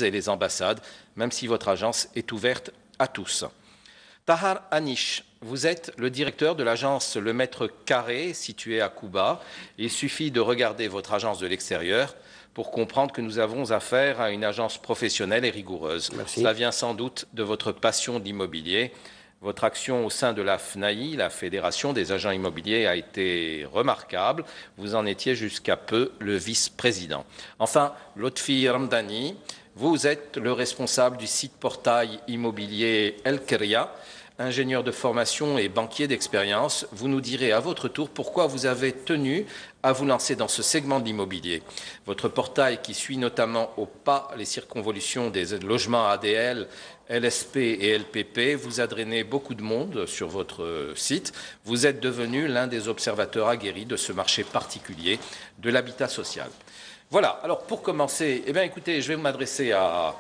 et les ambassades, même si votre agence est ouverte à tous. Tahar Anish, vous êtes le directeur de l'agence Le Mètre Carré, située à Cuba. Il suffit de regarder votre agence de l'extérieur pour comprendre que nous avons affaire à une agence professionnelle et rigoureuse. Merci. Cela vient sans doute de votre passion de l'immobilier. Votre action au sein de la FNAI, la Fédération des agents immobiliers, a été remarquable. Vous en étiez jusqu'à peu le vice-président. Enfin, Lotfi Ramdani, vous êtes le responsable du site portail immobilier El Keria, ingénieur de formation et banquier d'expérience. Vous nous direz à votre tour pourquoi vous avez tenu à vous lancer dans ce segment de l'immobilier. Votre portail, qui suit notamment au pas les circonvolutions des logements ADL, LSP et LPP, vous a drainé beaucoup de monde sur votre site. Vous êtes devenu l'un des observateurs aguerris de ce marché particulier de l'habitat social. Voilà, alors pour commencer, eh bien, écoutez, je vais m'adresser à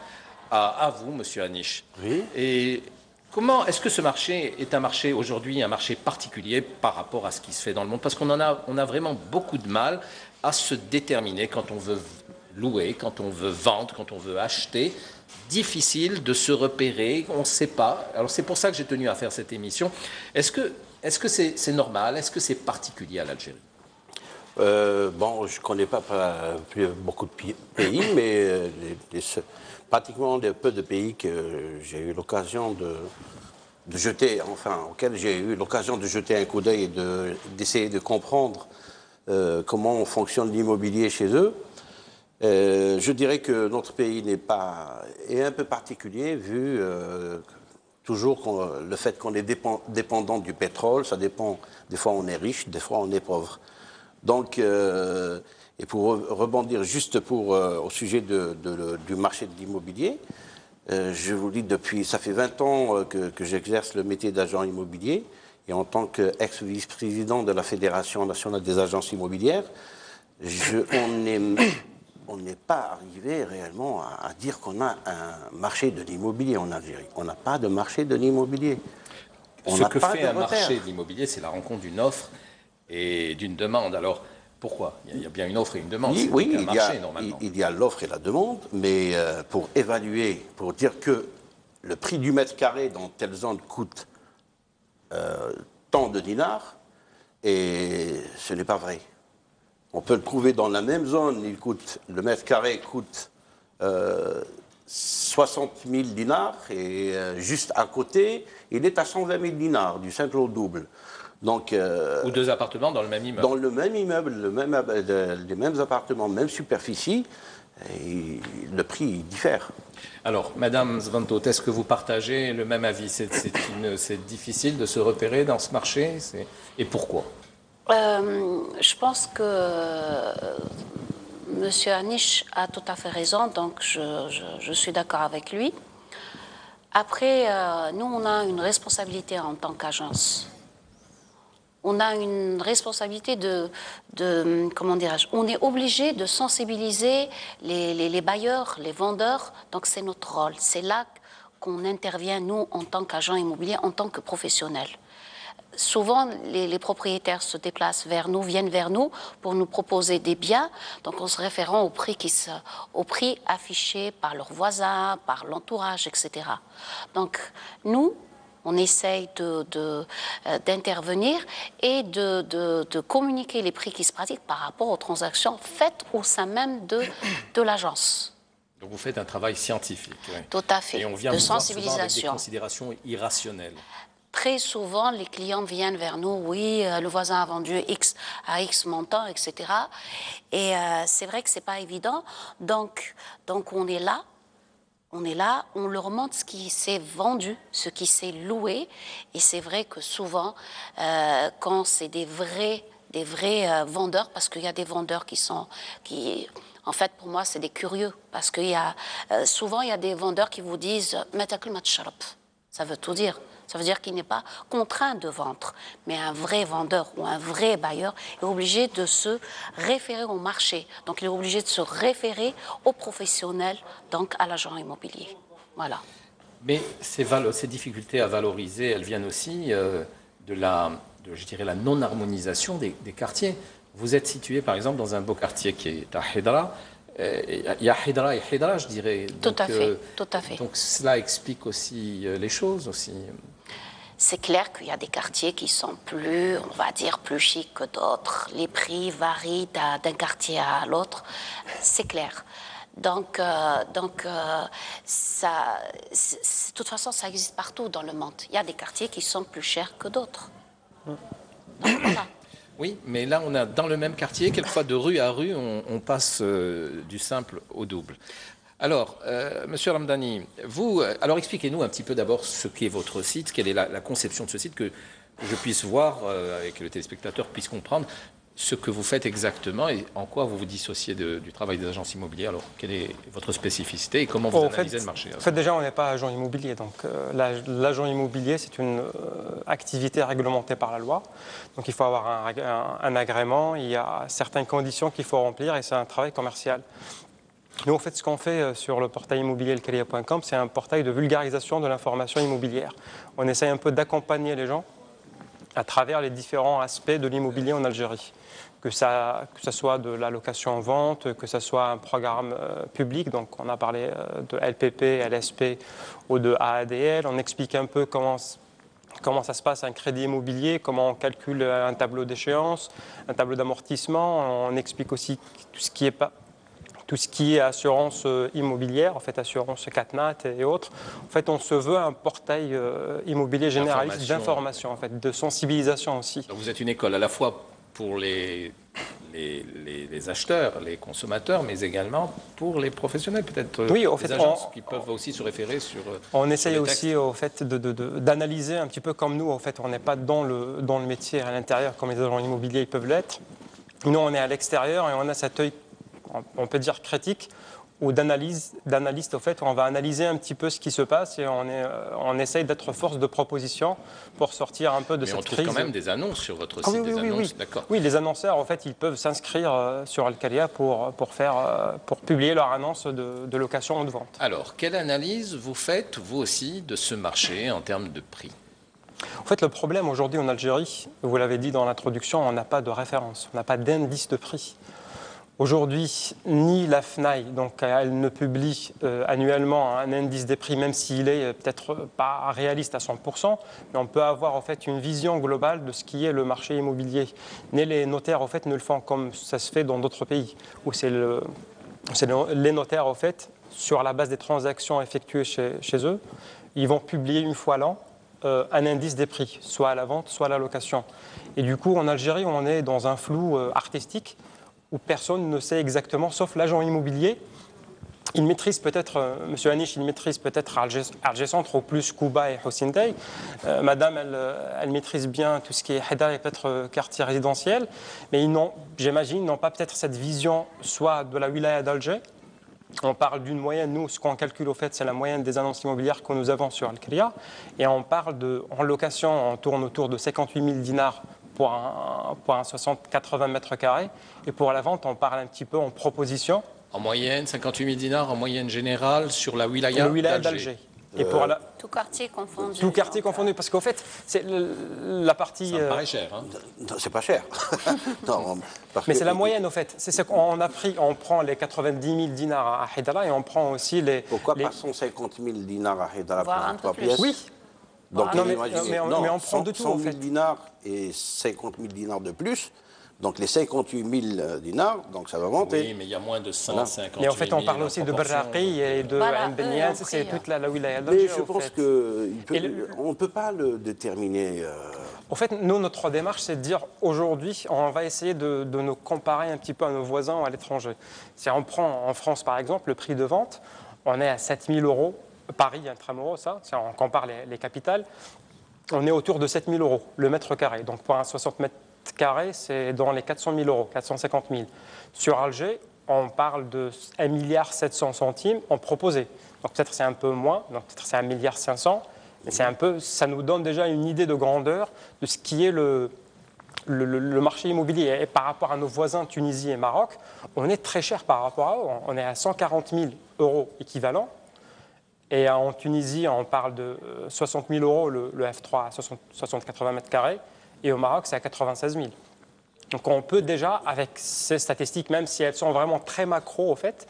vous, Monsieur Anish. Oui. Et comment est-ce que ce marché est un marché aujourd'hui, un marché particulier par rapport à ce qui se fait dans le monde? Parce qu'on a vraiment beaucoup de mal à se déterminer quand on veut louer, quand on veut vendre, quand on veut acheter. Difficile de se repérer, on ne sait pas. Alors c'est pour ça que j'ai tenu à faire cette émission. Est-ce que c'est normal? Est-ce que c'est particulier à l'Algérie? Bon, je ne connais pas beaucoup de pays, mais pratiquement peu de pays que j'ai eu l'occasion de jeter, enfin, auxquels j'ai eu l'occasion de jeter un coup d'œil et d'essayer de comprendre comment fonctionne l'immobilier chez eux. Je dirais que notre pays est un peu particulier vu toujours le fait qu'on est dépendant du pétrole. Ça dépend, des fois on est riche, des fois on est pauvre. Donc, et pour rebondir juste au sujet du marché de l'immobilier, je vous dis ça fait 20 ans que j'exerce le métier d'agent immobilier, et en tant qu'ex-vice-président de la Fédération nationale des agences immobilières, on n'est pas arrivé réellement à dire qu'on a un marché de l'immobilier en Algérie. On n'a pas de marché de l'immobilier. Ce que fait un marché de l'immobilier, c'est la rencontre d'une offre et d'une demande. Alors, pourquoi? Il y a bien une offre et une demande. Oui, un marché, normalement. Il y a l'offre et la demande, mais pour évaluer, pour dire que le prix du mètre carré dans telle zone coûte tant de dinars, et ce n'est pas vrai. On peut le trouver dans la même zone, le mètre carré coûte 60 000 dinars, et juste à côté, il est à 120 000 dinars, du simple au double. Donc, ou deux appartements dans le même immeuble. Dans le même immeuble, les mêmes appartements, même superficie, et le prix diffère. Alors, Madame Zvantot, est-ce que vous partagez le même avis? C'est difficile de se repérer dans ce marché, et pourquoi? Je pense que M. Anish a tout à fait raison, donc je suis d'accord avec lui. Après, nous, on a une responsabilité en tant qu'agence. On a une responsabilité comment dirais-je, on est obligé de sensibiliser les bailleurs, les vendeurs, donc c'est notre rôle. C'est là qu'on intervient, nous, en tant qu'agents immobiliers, en tant que professionnels. Souvent, les propriétaires se déplacent vers nous, viennent vers nous pour nous proposer des biens, donc en se référant au prix affiché par leurs voisins, par l'entourage, etc. Donc, nous, on essaye d'intervenir et de communiquer les prix qui se pratiquent par rapport aux transactions faites au sein même de l'agence. Donc vous fêtes un travail scientifique. Oui. Tout à fait, et on vient de vous sensibilisation. Voir souvent avec des considérations irrationnelles. Très souvent, les clients viennent vers nous, oui, le voisin a vendu X à X montant, etc. Et c'est vrai que ce n'est pas évident. Donc on est là. On leur montre ce qui s'est vendu, ce qui s'est loué. Et c'est vrai que souvent, quand c'est des vrais vendeurs, parce qu'il y a des vendeurs en fait, pour moi, c'est des curieux. Parce qu'il y a souvent, il y a des vendeurs qui vous disent « Matakul matcharab ». Ça veut tout dire. Ça veut dire qu'il n'est pas contraint de vendre. Mais un vrai vendeur ou un vrai bailleur est obligé de se référer au marché. Donc, il est obligé de se référer aux professionnels, donc à l'agent immobilier. Voilà. Mais ces difficultés à valoriser, elles viennent aussi de la non-harmonisation des quartiers. Vous êtes situé, par exemple, dans un beau quartier qui est à Hedra. Il y a Hidra et Hidra, je dirais. Tout à fait, tout à fait. Donc cela explique aussi les choses aussi. C'est clair qu'il y a des quartiers qui sont plus, on va dire, plus chics que d'autres. Les prix varient d'un quartier à l'autre, c'est clair. Donc, de toute façon, ça existe partout dans le monde. Il y a des quartiers qui sont plus chers que d'autres. Donc, voilà. Oui, mais là, on a dans le même quartier, quelquefois de rue à rue, on passe du simple au double. Alors, Monsieur Ramdani, vous, alors expliquez-nous un petit peu d'abord ce qu'est votre site, quelle est la conception de ce site, que je puisse voir et que le téléspectateur puisse comprendre ce que vous faites exactement et en quoi vous vous dissociez du travail des agences immobilières. Alors, quelle est votre spécificité et comment vous analysez le marché? En fait, déjà, on n'est pas agent immobilier. Donc, l'agent immobilier, c'est une activité réglementée par la loi. Donc, il faut avoir un agrément, il y a certaines conditions qu'il faut remplir et c'est un travail commercial. Nous, en fait, ce qu'on fait sur le portail immobilier elkaria.com, c'est un portail de vulgarisation de l'information immobilière. On essaye un peu d'accompagner les gens à travers les différents aspects de l'immobilier en Algérie. Que ça soit de la location en vente, que ce soit un programme public, donc on a parlé de LPP, LSP ou de AADL, on explique un peu comment ça se passe un crédit immobilier, comment on calcule un tableau d'échéance, un tableau d'amortissement, on explique aussi tout ce qui est assurance immobilière, en fait assurance CatNat et autres. En fait, on se veut un portail immobilier généraliste d'information, en fait, de sensibilisation aussi. Donc vous êtes une école à la fois pour les acheteurs, les consommateurs, mais également pour les professionnels, peut-être oui, au les fait, agences qui peuvent aussi se référer sur. On essaye sur aussi au fait d'analyser un petit peu comme nous. En fait, on n'est pas dans le métier à l'intérieur comme les agents immobiliers ils peuvent l'être. Nous, on est à l'extérieur et on a cet œil, on peut dire critique, ou d'analyste, au fait, où on va analyser un petit peu ce qui se passe et on essaye d'être force de proposition pour sortir un peu de cette crise. Mais on trouve quand même des annonces sur votre site, oui. D'accord. Oui, les annonceurs, en fait, ils peuvent s'inscrire sur Alkaria pour publier leur annonce de location ou de vente. Alors, quelle analyse vous faites, vous aussi, de ce marché en termes de prix? En fait, le problème aujourd'hui en Algérie, vous l'avez dit dans l'introduction, on n'a pas de référence, on n'a pas d'indice de prix. Aujourd'hui, ni la FNAI, donc elle ne publie annuellement un indice des prix, même s'il est peut-être pas réaliste à 100%, mais on peut avoir en fait une vision globale de ce qui est le marché immobilier. Mais les notaires en fait ne le font comme ça se fait dans d'autres pays, où c'est les notaires en fait, sur la base des transactions effectuées chez eux, ils vont publier une fois l'an un indice des prix, soit à la vente, soit à la location. Et du coup, en Algérie, on est dans un flou artistique, où personne ne sait exactement, sauf l'agent immobilier. Il maîtrise peut-être, M. Anish, il maîtrise peut-être Alger Centre ou plus Kouba et Houssindey. Madame, elle maîtrise bien tout ce qui est Heda et peut-être quartier résidentiel. Mais j'imagine, ils n'ont pas peut-être cette vision soit de la wilaya d'Alger. On parle d'une moyenne, nous, ce qu'on calcule au fait, c'est la moyenne des annonces immobilières que nous avons sur Al-Kria. Et on parle en location, on tourne autour de 58 000 dinars pour un 80 mètres carrés. Et pour la vente, on parle un petit peu en proposition. En moyenne, 58 000 dinars en moyenne générale sur la wilaya d'Alger. Et pour tout quartier confondu. Tout quartier confondu, parce qu'au fait, c'est la partie. Ça me paraît cher, hein. Non, c'est pas cher. Non, mais c'est la moyenne, au fait. C'est ce qu'on a pris. On prend les 90 000 dinars à Haidara et on prend aussi les. Pourquoi pas 150 000 dinars à Haidara pour un 3 pièces? Oui. Donc, non, mais on prend de tout, 100 000 en fait. dinars et 50 000 dinars de plus. Donc les 58 000 dinars, donc ça va monter. Oui, mais il y a moins de 150 000. Mais en fait, on parle aussi de Berraqi et de Mbenian, c'est toute la wilaya d'Alger. Mais je pense qu'on ne peut pas le déterminer. En fait, nous, notre démarche, c'est de dire aujourd'hui, on va essayer de nous comparer un petit peu à nos voisins à l'étranger. Si on prend en France, par exemple, le prix de vente, on est à 7 000 €. Paris, intramuros, ça, si on compare les capitales, on est autour de 7 000 € le mètre carré. Donc pour un 60 mètres carrés, c'est dans les 400 000 €, 450 000. Sur Alger, on parle de 1,7 milliard en proposé. Donc peut-être c'est un peu moins, donc peut-être c'est 1,5 milliard, mais c'est un peu, ça nous donne déjà une idée de grandeur de ce qui est le marché immobilier. Et par rapport à nos voisins Tunisie et Maroc, on est très cher par rapport à eux. On est à 140 000 € équivalent. Et en Tunisie, on parle de 60 000 € le F3 à 60-80 mètres carrés. Et au Maroc, c'est à 96 000. Donc on peut déjà, avec ces statistiques, même si elles sont vraiment très macro au fait,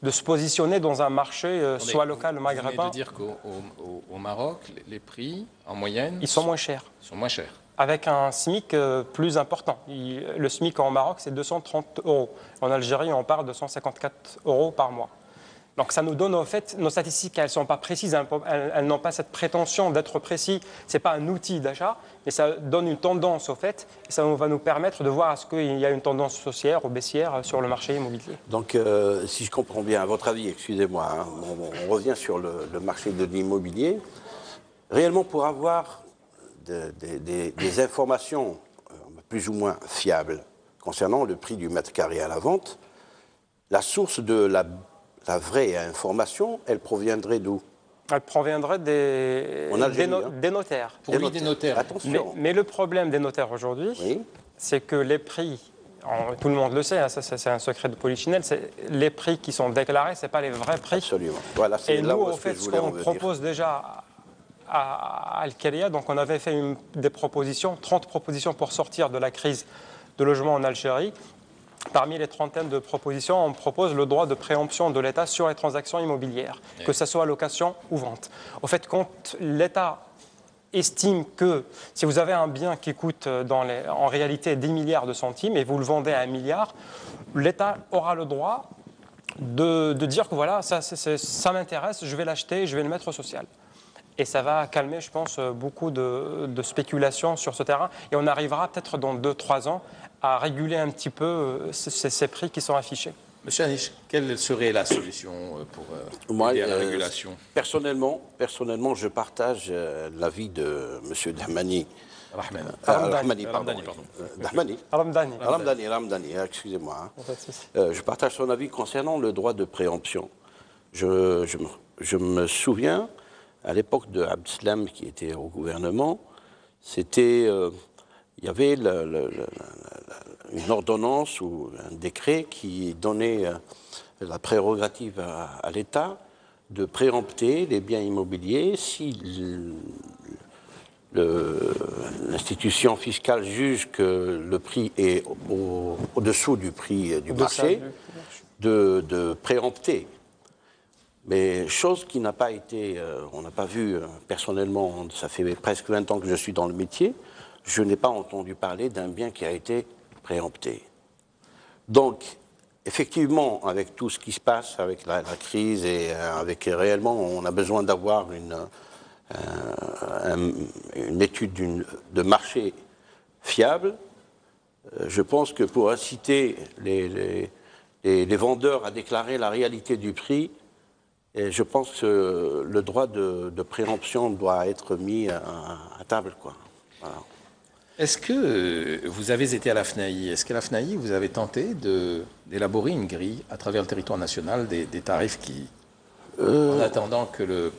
de se positionner dans un marché soit local, maghrébin. Vous venez de dire qu'au Maroc, les prix, en moyenne... Ils sont moins chers. Ils sont moins chers. Avec un SMIC plus important. Le SMIC en Maroc, c'est 230 €. En Algérie, on parle de 154 € par mois. Donc ça nous donne, au fait, nos statistiques, elles ne sont pas précises, elles n'ont pas cette prétention d'être précis. Ce n'est pas un outil d'achat, mais ça donne une tendance, au fait, et ça va nous permettre de voir est-ce qu'il y a une tendance haussière ou baissière sur le marché immobilier. Donc, si je comprends bien, à votre avis, excusez-moi, hein, on revient sur le marché de l'immobilier. Réellement, pour avoir des informations plus ou moins fiables concernant le prix du mètre carré à la vente, la source de la vraie information, elle proviendrait d'où? Elle proviendrait des notaires. Pour lui, des notaires. Attention. Mais le problème des notaires aujourd'hui, Oui. c'est que les prix, tout le monde le sait, hein, ça c'est un secret de polichinelle, les prix qui sont déclarés, ce n'est pas les vrais prix. Absolument. Voilà, Et nous, où en fait, je ce voulais en qu'on venir. propose déjà à Al-Khalia, donc on avait fait des propositions, 30 propositions pour sortir de la crise de logement en Algérie. Parmi les trentaines de propositions, on propose le droit de préemption de l'État sur les transactions immobilières, que ce soit location ou vente. Au fait, quand l'État estime que si vous avez un bien qui coûte en réalité 10 milliards de centimes et vous le vendez à 1 milliard, l'État aura le droit de dire que voilà, ça m'intéresse, je vais l'acheter, je vais le mettre au social. Et ça va calmer, je pense, beaucoup de spéculation sur ce terrain. Et on arrivera peut-être dans 2-3 ans à réguler un petit peu ces prix qui sont affichés. Monsieur Anish, quelle serait la solution pour aider à la régulation? Personnellement, je partage l'avis de M. Dahmani. Ramdani, Ramdani, excusez-moi. Je partage son avis concernant le droit de préemption. Je me souviens, à l'époque de Abdeslam qui était au gouvernement, il y avait une ordonnance ou un décret qui donnait la prérogative à l'État de préempter les biens immobiliers si l'institution fiscale juge que le prix est au-dessous du prix du marché, de préempter. Mais chose qui n'a pas été, on n'a pas vu personnellement, ça fait presque 20 ans que je suis dans le métier, je n'ai pas entendu parler d'un bien qui a été préempté. Donc, effectivement, avec tout ce qui se passe, avec la crise et avec réellement, on a besoin d'avoir une étude de marché fiable. Je pense que pour inciter les vendeurs à déclarer la réalité du prix, et je pense que le droit de préemption doit être mis à table, quoi. Voilà. Est-ce que vous avez été à la FNAI? Est-ce qu'à la FNAI, vous avez tenté d'élaborer une grille à travers le territoire national des tarifs en attendant que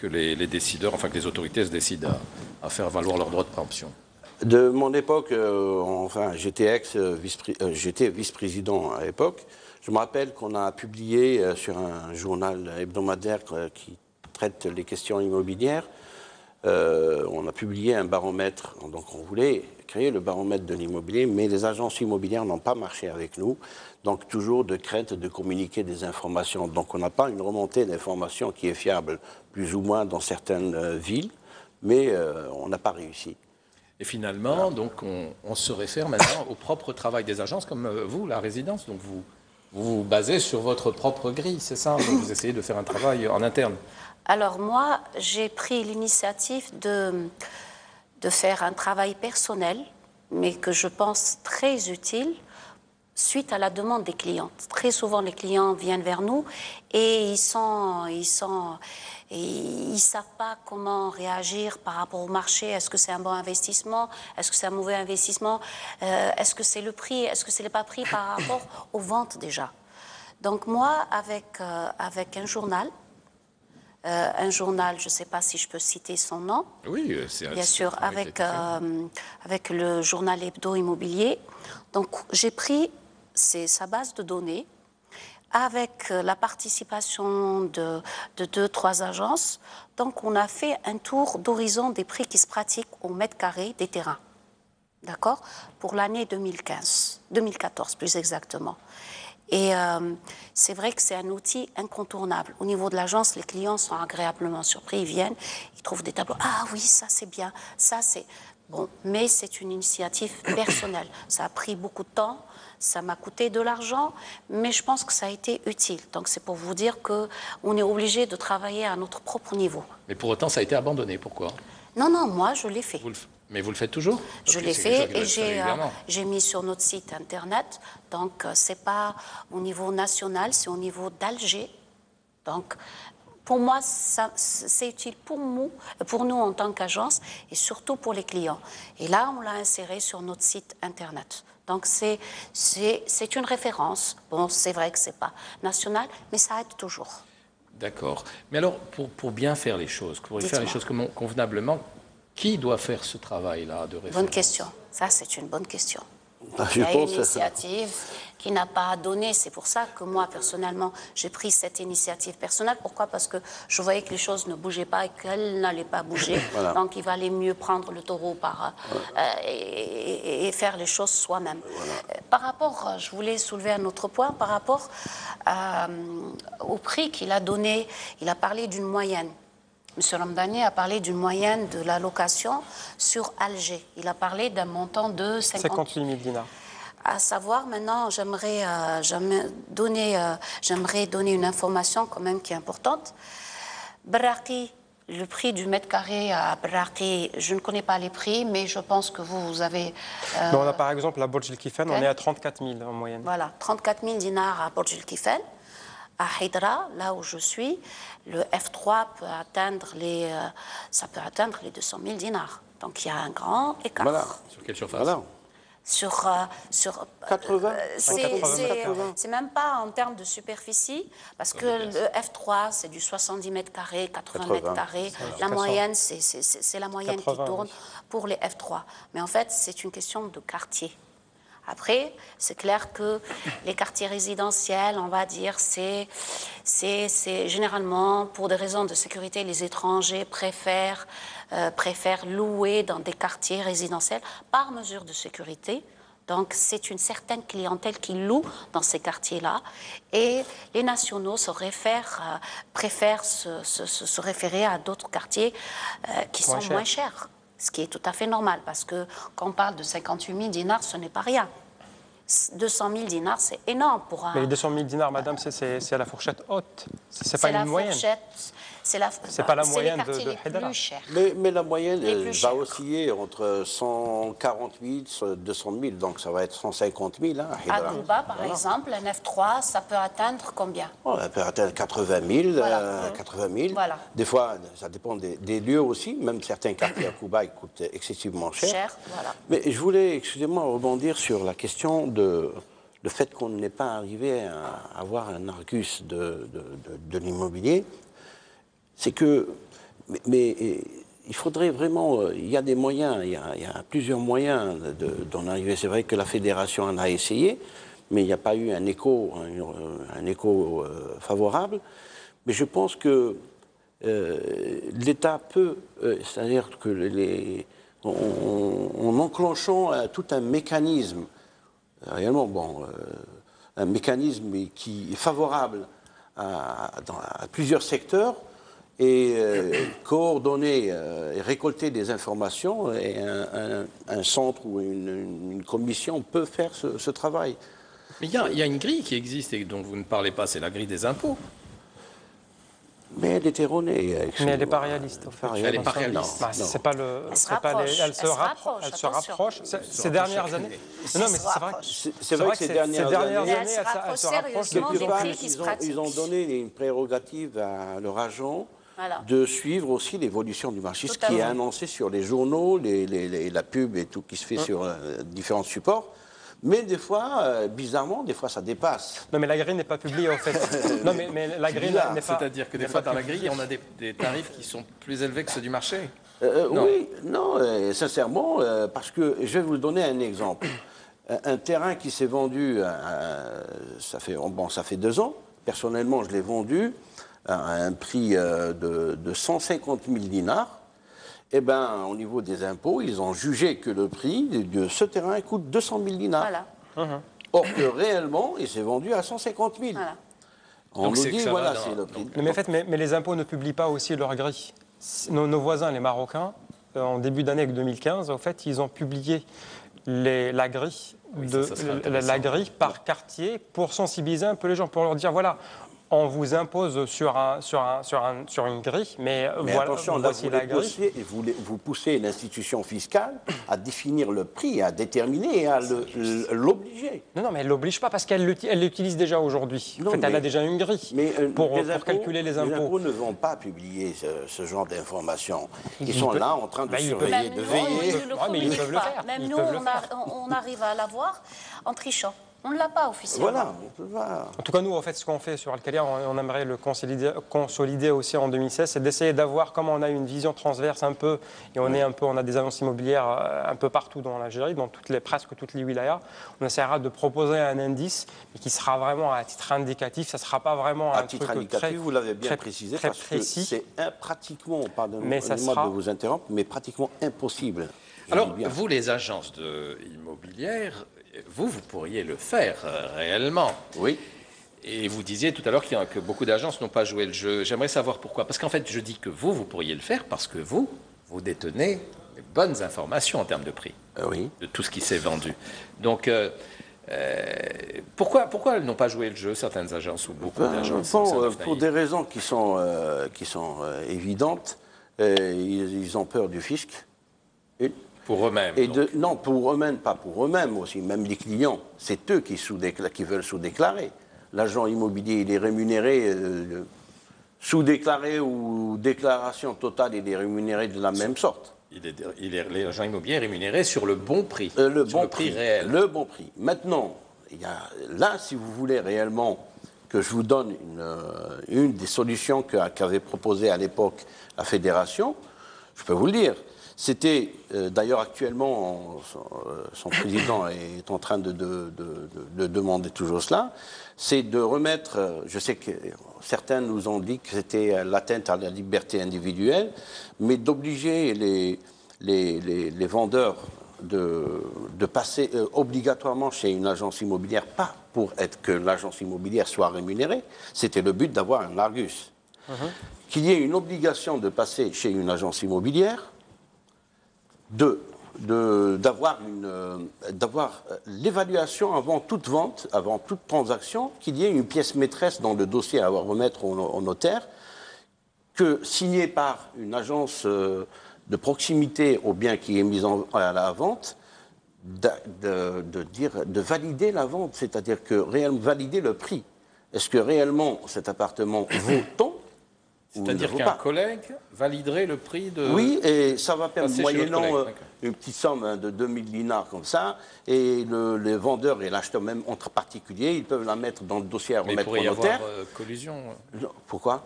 les décideurs, enfin que les autorités se décident à faire valoir leur droit de préemption? De mon époque, j'étais vice-président à l'époque. Je me rappelle qu'on a publié sur un journal hebdomadaire qui traite les questions immobilières, on a publié un baromètre. Donc on voulait créer le baromètre de l'immobilier, mais les agences immobilières n'ont pas marché avec nous. Donc toujours de crainte de communiquer des informations. Donc on n'a pas une remontée d'informations qui est fiable, plus ou moins dans certaines villes, mais on n'a pas réussi. Et finalement, voilà. Donc on se réfère maintenant au propre travail des agences, comme vous, la résidence. Donc vous vous basez sur votre propre grille, c'est ça? Donc vous essayez de faire un travail en interne. Alors moi, j'ai pris l'initiative de faire un travail personnel, mais que je pense très utile, suite à la demande des clients. Très souvent, les clients viennent vers nous et ils savent pas comment réagir par rapport au marché. Est-ce que c'est un bon investissement? Est-ce que c'est un mauvais investissement? Est-ce que c'est le prix? Est-ce que c'est le pas prix par rapport aux ventes déjà? Donc moi, avec un journal, je ne sais pas si je peux citer son nom. Oui, c'est bien sûr, avec le journal Hebdo Immobilier. Donc j'ai pris sa base de données avec la participation de 2-3 agences. Donc on a fait un tour d'horizon des prix qui se pratiquent au mètre carré des terrains. d'accord, pour l'année 2014 plus exactement. Et c'est vrai que c'est un outil incontournable. Au niveau de l'agence, les clients sont agréablement surpris, ils viennent, ils trouvent des tableaux. Ah oui, ça c'est bien, ça c'est... Bon, mais c'est une initiative personnelle. Ça a pris beaucoup de temps, ça m'a coûté de l'argent, mais je pense que ça a été utile. Donc c'est pour vous dire qu'on est obligé de travailler à notre propre niveau. Mais pour autant, ça a été abandonné. Pourquoi? Non, non, moi je l'ai fait. Mais vous le faites toujours? Je l'ai fait et j'ai mis sur notre site internet. Donc, ce n'est pas au niveau national, c'est au niveau d'Alger. Donc, pour moi, c'est utile pour nous en tant qu'agence et surtout pour les clients. Et là, on l'a inséré sur notre site internet. Donc, c'est une référence. Bon, c'est vrai que ce n'est pas national, mais ça aide toujours. D'accord. Mais alors, pour bien faire les choses, pour faire les choses convenablement, qui doit faire ce travail-là de référence? Bonne question. Ça, c'est une bonne question. Il y a une initiative qui n'a pas donné. C'est pour ça que moi, personnellement, j'ai pris cette initiative personnelle. Pourquoi? Parce que je voyais que les choses ne bougeaient pas et qu'elles n'allaient pas bouger. Voilà. Donc, il valait mieux prendre le taureau et faire les choses soi-même. Voilà. Par rapport, je voulais soulever un autre point, par rapport au prix qu'il a donné. Il a parlé d'une moyenne. M. Ramdani a parlé d'une moyenne de la location sur Alger. Il a parlé d'un montant de 58 000 dinars. À savoir, maintenant, j'aimerais donner une information quand même qui est importante. Braqi, le prix du mètre carré à Braqi, je ne connais pas les prix, mais je pense que vous avez... on a par exemple à Burj El Kifan, on est à 34 000 en moyenne. Voilà, 34 000 dinars à Burj El Kifan. À Hydra, là où je suis, le F3 peut atteindre les 200 000 dinars. Donc il y a un grand écart. Voilà. Sur quelle surface? Voilà. Sur 80. C'est même pas en termes de superficie, parce que le F3, c'est du 70 mètres carrés, 80 mètres carrés. La moyenne, c'est la moyenne 80, qui tourne pour les F3. Mais en fait, c'est une question de quartier. Après, c'est clair que les quartiers résidentiels, on va dire, c'est généralement, pour des raisons de sécurité, les étrangers préfèrent louer dans des quartiers résidentiels par mesure de sécurité. Donc, c'est une certaine clientèle qui loue dans ces quartiers-là. Et les nationaux préfèrent se référer à d'autres quartiers qui sont moins chers. Ce qui est tout à fait normal, parce que quand on parle de 58 000 dinars, ce n'est pas rien. 200 000 dinars, c'est énorme pour un... Mais les 200 000 dinars, madame, c'est à la fourchette haute. C'est pas une moyenne. C'est pas la moyenne de Haidara. Mais la moyenne va osciller entre 140 000 et 200 000, donc ça va être 150 000. Hein, à Dubaï, par exemple, un F3, ça peut atteindre combien? Ça peut atteindre 80 000. Voilà. 80 000. Voilà. Des fois, ça dépend des lieux aussi. Même certains quartiers à Dubaï coûtent excessivement cher. Voilà. Mais je voulais, excusez-moi, rebondir sur la question le fait qu'on n'est pas arrivé à avoir un Argus de l'immobilier. C'est que, mais il faudrait vraiment, il y a des moyens, il y a plusieurs moyens d'en arriver. C'est vrai que la fédération en a essayé, mais il n'y a pas eu un écho favorable. Mais je pense que l'État peut, c'est-à-dire que en enclenchant tout un mécanisme, réellement, un mécanisme qui est favorable à plusieurs secteurs, et coordonner et récolter des informations, et un centre ou une commission peut faire ce travail. Mais il y a une grille qui existe et dont vous ne parlez pas, c'est la grille des impôts. Mais elle est erronée. Mais elle n'est pas réaliste. En fait. Elle n'est pas réaliste. C'est pas le. Elle se rapproche. Ces dernières années. Non, mais c'est vrai que ces dernières années, elle se rapproche de plus en plus. Ils ont donné une prérogative à leur agent. Voilà. De suivre aussi l'évolution du marché, ce qui est annoncé sur les journaux, la pub et tout qui se fait sur différents supports. Mais des fois, bizarrement, des fois ça dépasse. Non, mais la grille n'est pas publiée en fait. Non, mais la grille n'est pas... C'est-à-dire que des fois dans la grille, on a des tarifs qui sont plus élevés que ceux du marché. Oui, non, sincèrement, parce que je vais vous donner un exemple. Un terrain qui s'est vendu, ça fait 2 ans. Personnellement, je l'ai vendu à un prix de 150 000 dinars. Eh bien, au niveau des impôts, ils ont jugé que le prix de ce terrain coûte 200 000 dinars. Voilà. Or que réellement, il s'est vendu à 150 000. Voilà. On Donc nous c'est que dit, ça voilà, va c'est le prix. Mais les impôts ne publient pas aussi leur grille. Nos voisins, les Marocains, en début d'année 2015, en fait, ils ont publié la grille, ça sera intéressant. la grille par quartier pour sensibiliser un peu les gens, pour leur dire, voilà, on vous impose sur une grille, mais voilà, attention, là, voici la grille. vous poussez l'institution fiscale à définir le prix, à déterminer et à l'obliger. Non, mais elle ne l'oblige pas parce qu'elle l'utilise déjà aujourd'hui. En fait, elle a déjà une grille pour calculer les impôts. Les impôts ne vont pas publier ce genre d'informations. Ils sont là en train de surveiller, de veiller. Mais ils peuvent le faire. Même nous, on arrive à l'avoir en trichant. On ne l'a pas officiellement. Voilà. En tout cas, nous, en fait, ce qu'on fait sur Al-Khalia, on aimerait le consolider aussi en 2016, c'est d'essayer d'avoir, comme on a une vision transverse un peu, et on a des agences immobilières un peu partout dans l'Algérie, dans presque toutes les wilayas, on essaiera de proposer un indice, mais qui sera vraiment à titre indicatif, ça ne sera pas vraiment à titre indicatif, vous l'avez bien précisé, très parce précis. Que c'est pratiquement, pardonnez-moi de vous interrompre, mais pratiquement impossible. Alors, vous, les agences immobilières, vous pourriez le faire réellement. Oui. Et vous disiez tout à l'heure que beaucoup d'agences n'ont pas joué le jeu. J'aimerais savoir pourquoi. Parce qu'en fait, je dis que vous pourriez le faire parce que vous détenez les bonnes informations en termes de prix. Oui. De tout ce qui s'est vendu. Donc, pourquoi elles n'ont pas joué le jeu, certaines agences ou beaucoup d'agences pour des raisons qui sont évidentes. Ils ont peur du fisc. Pour eux-mêmes. Non, pour eux-mêmes, pas pour eux-mêmes aussi, même les clients. C'est eux qui veulent sous-déclarer. L'agent immobilier, il est rémunéré, sous-déclaré ou déclaration totale, il est rémunéré de la même sorte. L'agent immobilier est rémunéré sur le bon prix, le prix réel. Le bon prix. Maintenant, là, si vous voulez réellement que je vous donne une des solutions qu'avait proposé à l'époque la Fédération, je peux vous le dire. C'était, d'ailleurs actuellement, son président est en train de demander toujours cela, c'est de remettre, je sais que certains nous ont dit que c'était l'atteinte à la liberté individuelle, mais d'obliger les vendeurs de passer obligatoirement chez une agence immobilière, pas pour que l'agence immobilière soit rémunérée, c'était le but d'avoir un Argus. Qu'il y ait une obligation de passer chez une agence immobilière, d'avoir l'évaluation avant toute vente, avant toute transaction, qu'il y ait une pièce maîtresse dans le dossier à remettre au notaire, que signé par une agence de proximité au bien qui est mis à la vente, de valider la vente, c'est-à-dire que réellement valider le prix. Est-ce que réellement cet appartement vaut tant? C'est-à-dire qu'un collègue validerait le prix de... Oui, et ça va permettre, moyennant une petite somme de 2000 dinars comme ça, et les vendeurs et l'acheteur, même entre particuliers, ils peuvent la mettre dans le dossier à remettre au notaire. Mais il pourrait y avoir collusion. Pourquoi?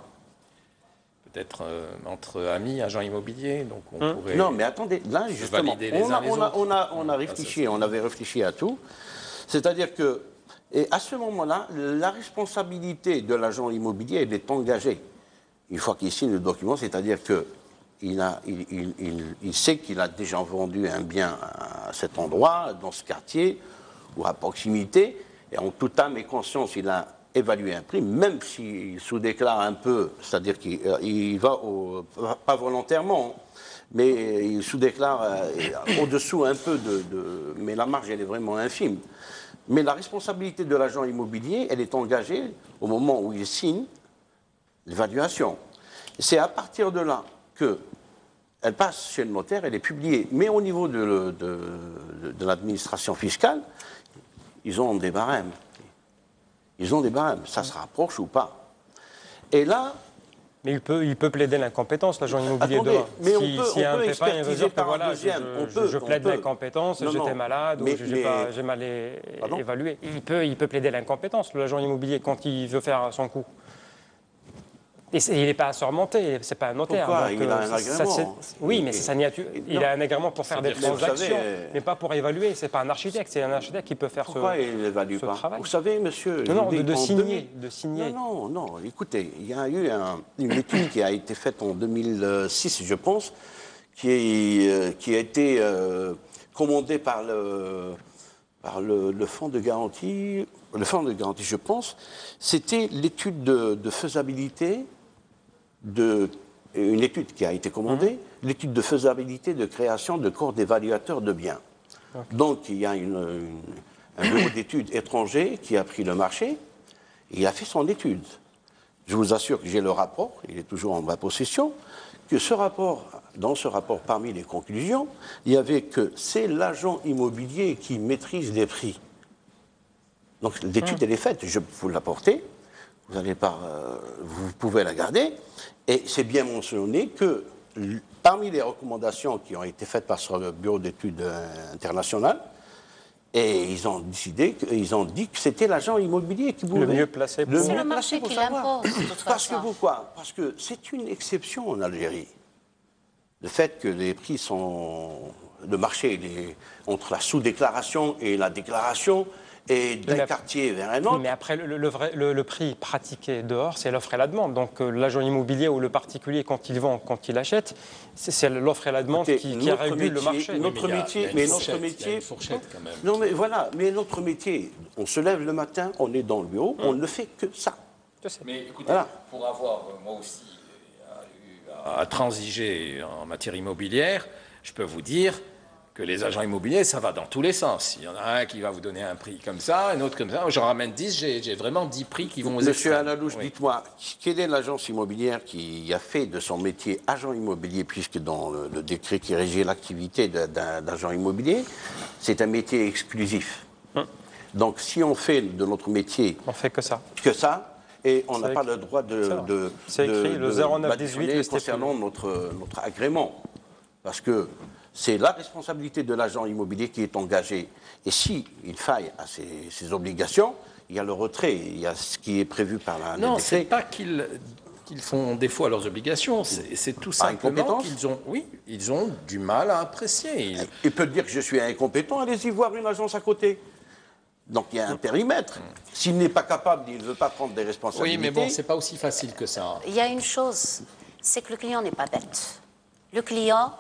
Peut-être entre amis, agents immobiliers, donc on pourrait... Non, mais attendez, là, justement, on a réfléchi, on avait réfléchi à tout. C'est-à-dire que, et à ce moment-là, la responsabilité de l'agent immobilier, elle est engagée. Une fois qu'il signe le document, c'est-à-dire qu'il sait qu'il a déjà vendu un bien à cet endroit, dans ce quartier, ou à proximité, et en toute âme et conscience, il a évalué un prix, même s'il sous-déclare un peu, c'est-à-dire qu'il va, pas volontairement, mais il sous-déclare au-dessous un peu mais la marge, elle est vraiment infime. Mais la responsabilité de l'agent immobilier, elle est engagée au moment où il signe l'évaluation. C'est à partir de là qu'elle passe chez le notaire, elle est publiée. Mais au niveau de l'administration fiscale, ils ont des barèmes. Ils ont des barèmes. Ça se rapproche ou pas. Et là... Mais il peut plaider l'incompétence, l'agent immobilier demain. Mais si y a un pépin, il va dire que voilà, je plaide l'incompétence, j'étais malade ou j'ai mal évalué. Il peut plaider l'incompétence, l'agent immobilier, quand il veut faire son coup. Et il n'est pas assermenté, c'est pas un notaire. Pourquoi? Donc, il a un agrément. Oui, mais c'est sa nature. Il a un agrément pour faire des transactions, mais pas pour évaluer. C'est pas un architecte, c'est un architecte qui peut faire Pourquoi il n'évalue pas travail. Vous savez, monsieur... Non, de signer. Non, écoutez, il y a eu une étude qui a été faite en 2006, je pense, qui a été commandé par le fonds de garantie. Le fonds de garantie, je pense, c'était l'étude de faisabilité, une étude qui a été commandée, l'étude de faisabilité de création de corps d'évaluateurs de biens. Okay. Donc, il y a un bureau d'études étranger qui a pris le marché et il a fait son étude. Je vous assure que j'ai le rapport, il est toujours en ma possession, que ce rapport, dans ce rapport, parmi les conclusions, il y avait que c'est l'agent immobilier qui maîtrise les prix. Donc l'étude, elle est faite, je peux vous l'apporter, vous pouvez la garder, et c'est bien mentionné que parmi les recommandations qui ont été faites par le Bureau d'études internationales, et ils ont dit que c'était l'agent immobilier qui pouvait... Le mieux placé pour... C'est le marché qui l'impose, de toute façon. Parce que pourquoi? Parce que c'est une exception en Algérie. Le fait que les prix sont... Le marché, entre la sous-déclaration et la déclaration, et d'un quartier vers un autre. Mais après, le prix pratiqué dehors, c'est l'offre et la demande. Donc l'agent immobilier ou le particulier, quand il vend, quand il achète, c'est l'offre et la demande qui régule le marché. Notre métier, mais notre métier, il y a une fourchette quand même. Non, mais voilà, mais notre métier, on se lève le matin, on est dans le bureau, on ne fait que ça. Mais écoutez, voilà. Pour avoir moi aussi à transiger en matière immobilière, je peux vous dire que les agents immobiliers, ça va dans tous les sens. Il y en a un qui va vous donner un prix comme ça, un autre comme ça. J'en ramène 10, j'ai vraiment 10 prix qui vont aux Monsieur Alalouche, dites-moi, quelle est l'agence immobilière qui a fait de son métier agent immobilier, puisque dans le décret qui régit l'activité d'agent immobilier, c'est un métier exclusif. Donc si on fait de notre métier... On fait que ça. Et on n'a pas le droit de c'est écrit, le 0918 concernant notre agrément. Parce que c'est la responsabilité de l'agent immobilier qui est engagé. Et s'il faille à ses obligations, il y a le retrait, il y a ce qui est prévu par la Non, ce n'est pas qu'ils font défaut à leurs obligations, c'est tout simplement qu'ils ont du mal à apprécier. Il peut dire que je suis incompétent, allez-y voir une agence à côté. Donc il y a un périmètre. S'il n'est pas capable, il ne veut pas prendre des responsabilités. Oui, mais bon, ce n'est pas aussi facile que ça. Il y a une chose, c'est que le client n'est pas bête. Le client,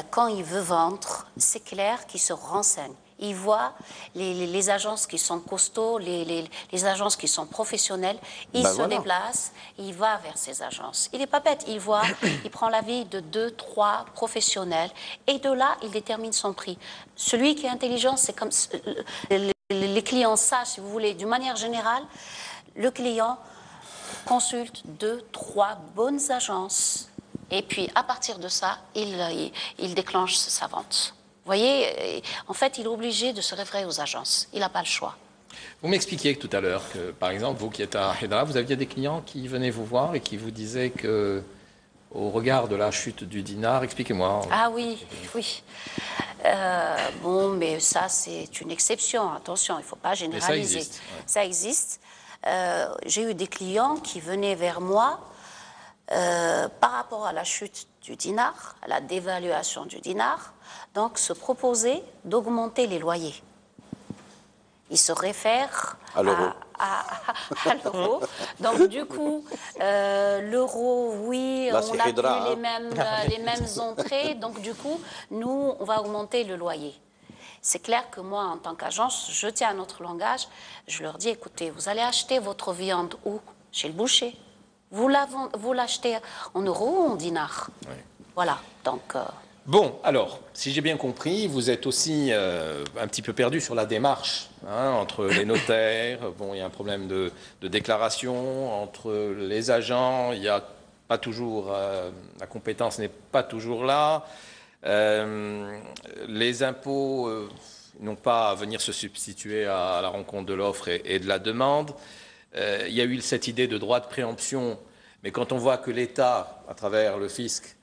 quand il veut vendre, c'est clair qu'il se renseigne. Il voit les agences qui sont costauds, les agences qui sont professionnelles. Il se déplace, il va vers ces agences. Il n'est pas bête. Il voit, il prend l'avis de 2, 3 professionnels. Et de là, il détermine son prix. Celui qui est intelligent, c'est comme... Les clients sachent, si vous voulez, d'une manière générale, le client consulte 2, 3 bonnes agences. Et puis, à partir de ça, il déclenche sa vente. Vous voyez, en fait, il est obligé de se référer aux agences. Il n'a pas le choix. Vous m'expliquiez tout à l'heure que, par exemple, vous qui êtes à Hedra, vous aviez des clients qui venaient vous voir et qui vous disaient que, au regard de la chute du dinar, expliquez-moi. Ah oui. Bon, mais ça, c'est une exception. Attention, il ne faut pas généraliser. Mais ça existe. Ouais. Ça existe. J'ai eu des clients qui venaient vers moi par rapport à la chute du dinar, à la dévaluation du dinar, donc se proposer d'augmenter les loyers. Ils se réfèrent à l'euro. Donc du coup, l'euro, oui, là, on n'a plus les mêmes entrées. Donc du coup, nous, on va augmenter le loyer. C'est clair que moi, en tant qu'agence, je tiens à notre langage. Je leur dis, écoutez, vous allez acheter votre viande où? Chez le boucher. Vous l'achetez en euros ou en dinars? Oui. Voilà, donc... Bon, alors, si j'ai bien compris, vous êtes aussi un petit peu perdu sur la démarche, entre les notaires, bon, il y a un problème de déclaration, entre les agents, il n'y a pas toujours, la compétence n'est pas toujours là, les impôts n'ont pas à venir se substituer à la rencontre de l'offre et de la demande. Il y a eu cette idée de droit de préemption, mais quand on voit que l'État, à travers le fisc,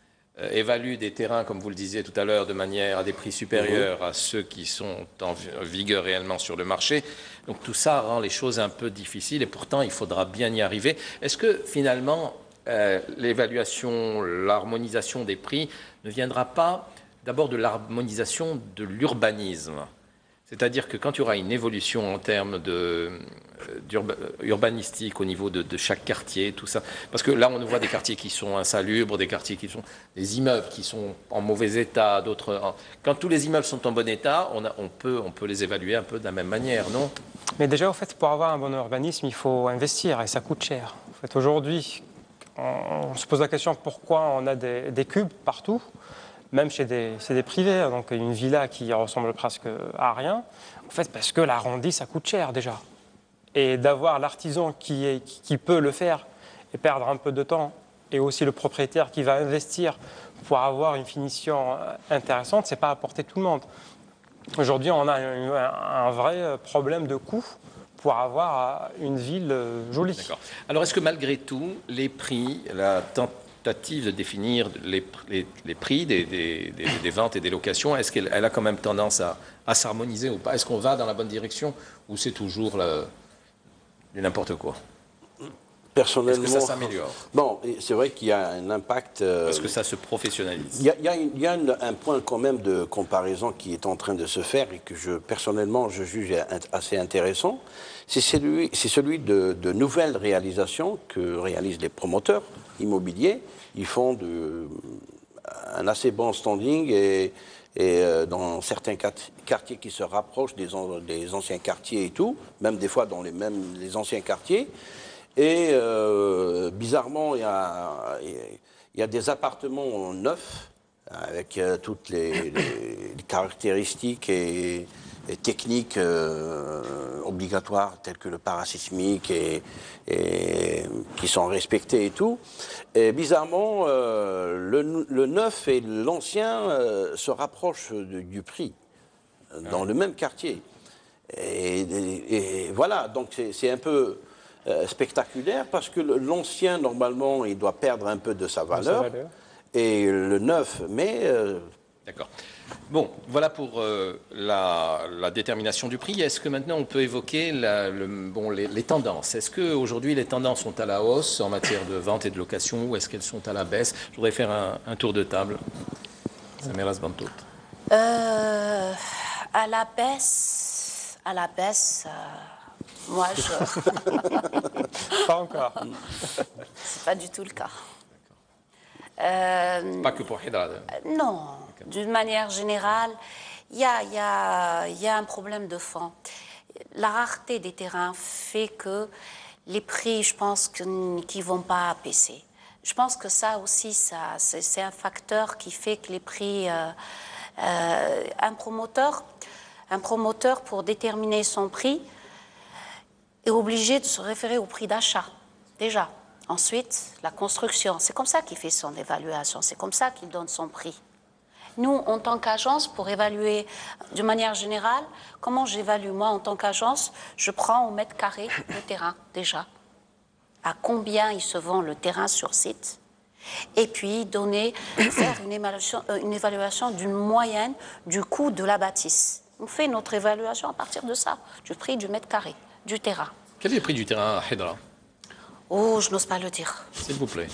évalue des terrains, comme vous le disiez tout à l'heure, de manière à des prix supérieurs à ceux qui sont en vigueur réellement sur le marché. Donc tout ça rend les choses un peu difficiles et pourtant il faudra bien y arriver. Est-ce que finalement l'évaluation, l'harmonisation des prix ne viendra pas d'abord de l'harmonisation de l'urbanisme? C'est-à-dire que quand il y aura une évolution en termes urbanistique au niveau de chaque quartier, tout ça, parce que là on voit des quartiers qui sont insalubres, des quartiers qui sont des immeubles qui sont en mauvais état, d'autres. Quand tous les immeubles sont en bon état, on peut les évaluer un peu de la même manière, non? Mais déjà, au fait, pour avoir un bon urbanisme, il faut investir et ça coûte cher. En fait, aujourd'hui, on se pose la question pourquoi on a des cubes partout. Même chez des privés, donc une villa qui ressemble presque à rien, en fait, parce que l'arrondi, ça coûte cher déjà. Et d'avoir l'artisan qui peut le faire et perdre un peu de temps, et aussi le propriétaire qui va investir pour avoir une finition intéressante, c'est pas à portée de tout le monde. Aujourd'hui, on a un vrai problème de coût pour avoir une ville jolie. D'accord. Alors, est-ce que malgré tout, les prix, la tentative de définir les prix des ventes et des locations, est-ce qu'elle a quand même tendance à s'harmoniser ou pas? Est-ce qu'on va dans la bonne direction ou c'est toujours du n'importe quoi? Personnellement, est-ce que ça s'améliore? Bon, c'est vrai qu'il y a un impact. Est-ce que ça se professionnalise? Il y a un point quand même de comparaison qui est en train de se faire et que personnellement, je juge assez intéressant. C'est celui de nouvelles réalisations que réalisent les promoteurs immobiliers. Ils font un assez bon standing et dans certains quartiers qui se rapprochent des anciens quartiers et tout, même des fois dans les anciens quartiers. Et bizarrement, il y a des appartements neufs avec toutes les caractéristiques et techniques obligatoires telles que le parasismique et qui sont respectées et tout. Et bizarrement, le neuf et l'ancien se rapprochent du prix dans le même quartier. Et voilà, donc c'est un peu spectaculaire parce que l'ancien, normalement, il doit perdre un peu de sa valeur. Et le neuf, mais... D'accord. Bon, voilà pour la détermination du prix. Est-ce que maintenant on peut évoquer les tendances? Est-ce qu'aujourd'hui les tendances sont à la hausse en matière de vente et de location ou est-ce qu'elles sont à la baisse? Je voudrais faire un tour de table. Samira Sbantout. À la baisse, moi Pas encore. c'est pas du tout le cas. Pas que pour Hidra. Non, d'une manière générale, il y a un problème de fond. La rareté des terrains fait que les prix, je pense, qu'ils ne vont pas baisser. Je pense que ça aussi, c'est un facteur qui fait que les prix... un promoteur, pour déterminer son prix, est obligé de se référer au prix d'achat, déjà. Ensuite, la construction. C'est comme ça qu'il fait son évaluation, c'est comme ça qu'il donne son prix. Nous, en tant qu'agence, pour évaluer de manière générale, comment j'évalue moi en tant qu'agence? Je prends au mètre carré le terrain, déjà. À combien il se vend le terrain sur site? Et puis faire une évaluation d'une moyenne du coût de la bâtisse. On fait notre évaluation à partir de ça, du prix du mètre carré, du terrain. Quel est le prix du terrain à Hidra? Oh, je n'ose pas le dire. S'il vous plaît.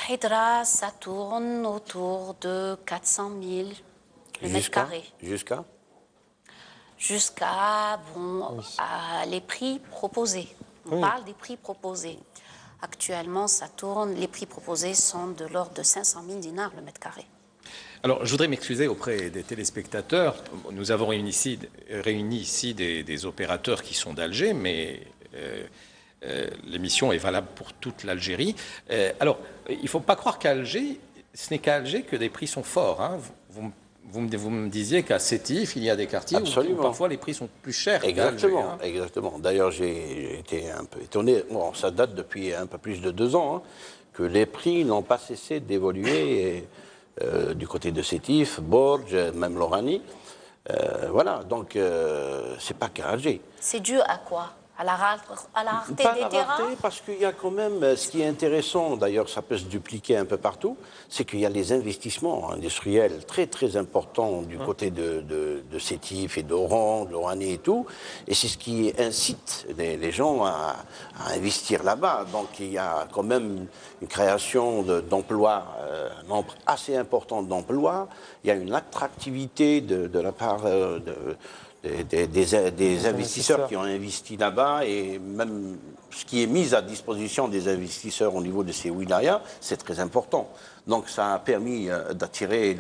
Hidra, ça tourne autour de 400 000 le mètre carré. Jusqu'à les prix proposés. On parle des prix proposés. Actuellement, les prix proposés sont de l'ordre de 500 000 dinars le mètre carré. Alors, je voudrais m'excuser auprès des téléspectateurs. Nous avons réuni ici des opérateurs qui sont d'Alger, mais l'émission est valable pour toute l'Algérie. Alors, il ne faut pas croire qu'Alger, ce n'est qu'à Alger que les prix sont forts. Hein. Vous me disiez qu'à Sétif, il y a des quartiers où parfois les prix sont plus chers. Exactement, hein. exactement. D'ailleurs, j'ai été un peu étonné. Bon, ça date depuis un peu plus de 2 ans, hein, que les prix n'ont pas cessé d'évoluer du côté de Sétif, Borj, même Lorani. Voilà, donc c'est pas qu'à Alger. C'est dû à quoi? À la rareté Pas des la terrains. rareté, parce qu'il y a quand même, ce qui est intéressant, d'ailleurs ça peut se dupliquer un peu partout, c'est qu'il y a les investissements industriels très très importants du côté de Sétif et d'Oran, de l'Oranie et tout, et c'est ce qui incite les gens à investir là-bas. Donc il y a quand même une création d'emplois, un nombre assez important d'emplois, il y a une attractivité de la part des investisseurs qui ont investi là-bas, et même ce qui est mis à disposition des investisseurs au niveau de ces wilayas, c'est très important. Donc ça a permis d'attirer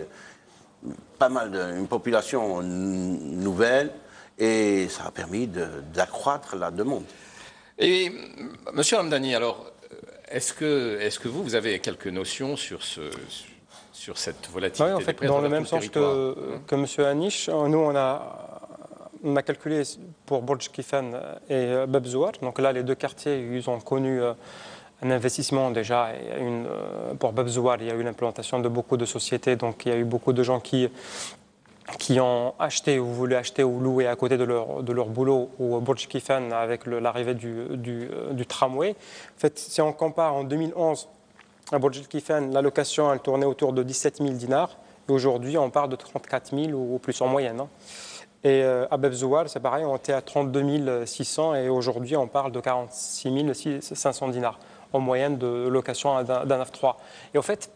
pas mal une population nouvelle, et ça a permis d'accroître la demande. Et Monsieur Hamdani, alors, est-ce que vous avez quelques notions sur cette volatilité Oui, en des fait, prix dans à le travers même tout le sens territoire que M. Anish, nous, on a calculé pour Burj Kifan et Bab Zouar. Donc là, les deux quartiers, ils ont connu un investissement déjà. Pour Bab Zouar, il y a eu l'implantation de beaucoup de sociétés. Donc il y a eu beaucoup de gens qui ont acheté ou voulu acheter ou louer à côté de leur boulot au Burj Kifan avec l'arrivée du tramway. En fait, si on compare en 2011, à Burj Kifan, la location, elle tournait autour de 17 000 dinars. Et aujourd'hui, on part de 34 000 ou plus en moyenne. Hein. Et à Bab Zouar, c'est pareil, on était à 32 600 et aujourd'hui, on parle de 46 500 dinars en moyenne de location d'un F3. Et en fait,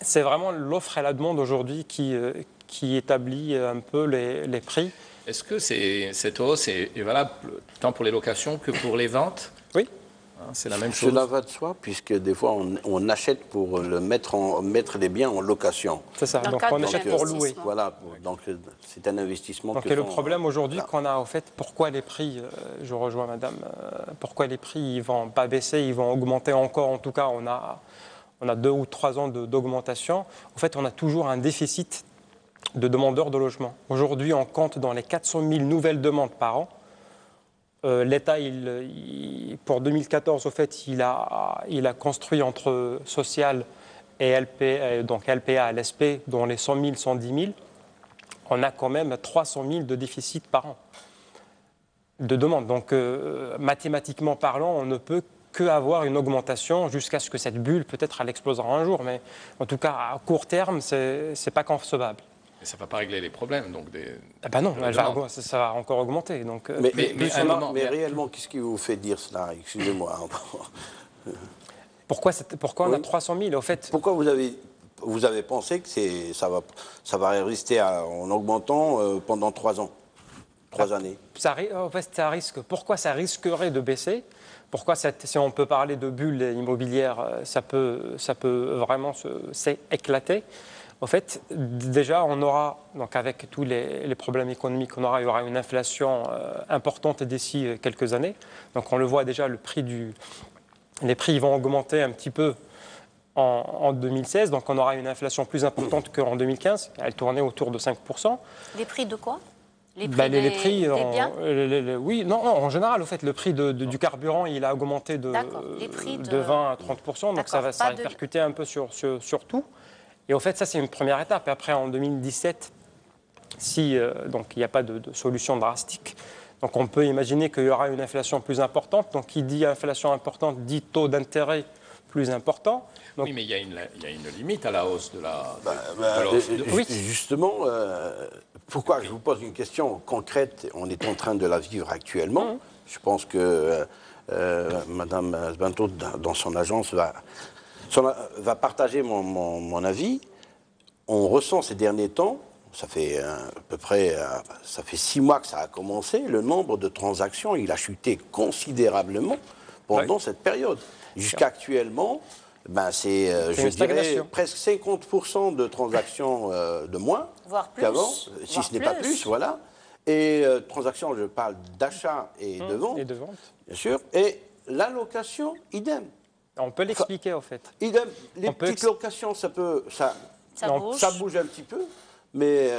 c'est vraiment l'offre et la demande aujourd'hui qui établit un peu les prix. Est-ce que cette hausse est valable tant pour les locations que pour les ventes? Oui. C'est la même chose. Cela va de soi, puisque des fois, on achète pour mettre les biens en location. C'est ça, donc on achète pour louer. Voilà, donc c'est un investissement. Donc le problème aujourd'hui qu'on a, en fait, pourquoi les prix, je rejoins madame, pourquoi les prix ils vont pas baisser, ils vont augmenter encore, en tout cas on a 2 ou 3 ans d'augmentation. En fait, on a toujours un déficit de demandeurs de logement. Aujourd'hui, on compte dans les 400 000 nouvelles demandes par an. L'État, pour 2014, au fait, il a construit entre social et donc LPA, LSP, dont les 100 000, 110 000, on a quand même 300 000 de déficit par an de demande. Donc, mathématiquement parlant, on ne peut qu'avoir une augmentation jusqu'à ce que cette bulle, peut-être, elle explosera un jour. Mais en tout cas, à court terme, c'est pas concevable. Mais ça ne va pas régler les problèmes, donc Ah ben non, ça va encore augmenter. Donc, mais réellement, qu'est-ce qui vous fait dire cela? Excusez-moi. Pourquoi on a 300 000 au fait? Pourquoi vous avez pensé que ça va rester en augmentant pendant 3 ans, 3 années? En fait, ça risque. Pourquoi ça risquerait de baisser? Pourquoi, si on peut parler de bulle immobilière, ça peut vraiment s'éclater? En fait, déjà, on aura, donc avec tous les problèmes économiques qu'on aura, il y aura une inflation importante d'ici quelques années. Donc on le voit déjà, les prix vont augmenter un petit peu en 2016. Donc on aura une inflation plus importante qu'en 2015. Elle tournait autour de 5%. Les prix de quoi? Les prix des biens? Oui, non, en général, au fait, le prix du carburant, il a augmenté de 20 à 30%. Donc ça va répercuter un peu sur tout. Et au fait, ça, c'est une première étape. Et après, en 2017, si donc il n'y a pas de solution drastique, donc on peut imaginer qu'il y aura une inflation plus importante. Donc, qui dit inflation importante dit taux d'intérêt plus important. Donc, oui, mais il y a une limite à la hausse de la... Oui. Justement, pourquoi je vous pose une question concrète? On est en train de la vivre actuellement. Je pense que Mme Sbanto, dans son agence, va partager mon avis. On ressent ces derniers temps, ça fait à peu près 6 mois que ça a commencé, le nombre de transactions, il a chuté considérablement pendant cette période. Jusqu'à actuellement, c'est, je dirais, presque 50% de transactions de moins qu'avant, si ce n'est pas plus, voilà. Et transactions, je parle d'achat et de vente, bien sûr. Et la location, idem. On peut l'expliquer, en fait. Idem, les petites locations, ça bouge un petit peu, mais...